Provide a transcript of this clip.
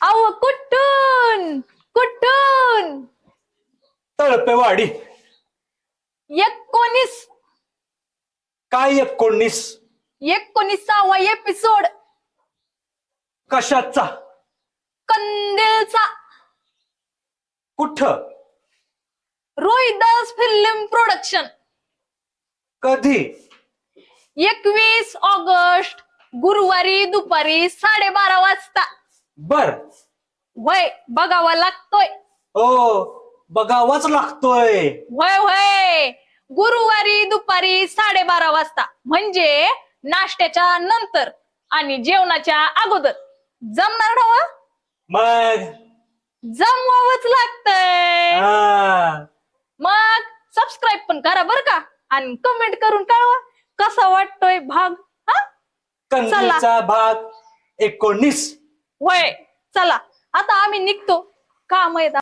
अहो कुठून कुठून? तळपेवाडी. 19 काय 19? 19वा एपिसोड कशाचा? कंदीलचा. कुठं? Rohidas film production. कधी? 21 ऑगस्ट गुरुवारी दुपारी 12:30 वाजता. बर. वय बघावा लागतोय. हो बघावाच लागतोय. वय वय गुरुवारी दुपारी 12:30 वाजता म्हणजे नाश्त्याच्या नंतर आणि जेवणाच्या अगोदर. जमणार ना व? मग जमवावंच लागतंय. हा. मग सबस्क्राईब पण करा बर का आणि कमेंट करून कळवा कसा वाटतोय भाग. हा कंदीलचा भाग 19. वय चला आता आम्ही निघतो. काम आहेत